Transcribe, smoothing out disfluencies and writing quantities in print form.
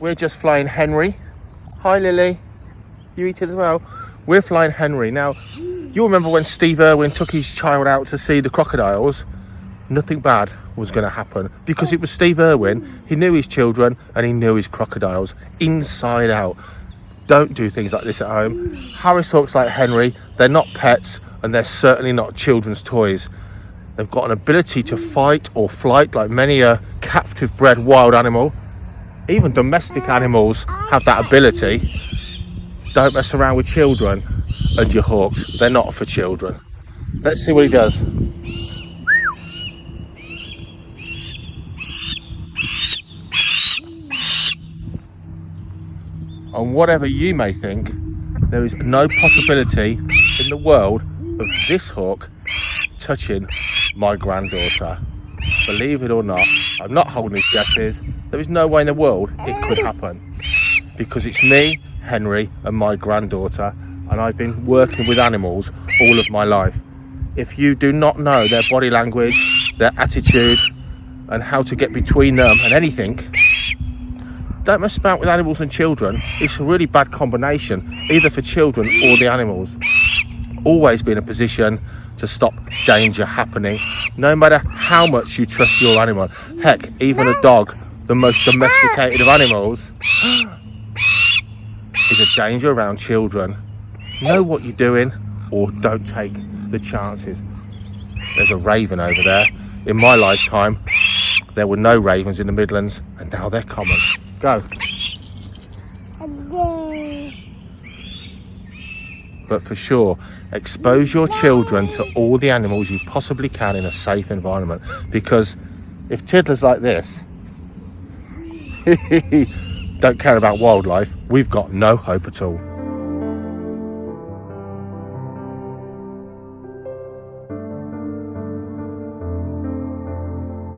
we're just flying Henry. Hi Lily, you eat it as well? We're flying Henry. Now, you'll remember when Steve Irwin took his child out to see the crocodiles, nothing bad was going to happen because it was Steve Irwin. He knew his children and he knew his crocodiles inside out. Don't do things like this at home. Harris Hawks like Henry, they're not pets and they're certainly not children's toys. They've got an ability to fight or flight like many a captive bred wild animal. Even domestic animals have that ability. Don't mess around with children and your hawks. They're not for children. Let's see what he does. And whatever you may think, there is no possibility in the world of this hawk touching my granddaughter. Believe it or not, I'm not holding his guesses. There is no way in the world it could happen. Because it's me, Henry, and my granddaughter, and I've been working with animals all of my life. If you do not know their body language, their attitude, and how to get between them and anything, don't mess about with animals and children. It's a really bad combination, either for children or the animals. Always be in a position to stop danger happening, no matter how much you trust your animal. Heck, even a dog, the most domesticated of animals, is a danger around children. Know what you're doing or don't take the chances. There's a raven over there. In my lifetime, there were no ravens in the Midlands, and now they're common. Go. But for sure, expose your children to all the animals you possibly can in a safe environment. Because if tiddlers like this don't care about wildlife, we've got no hope at all.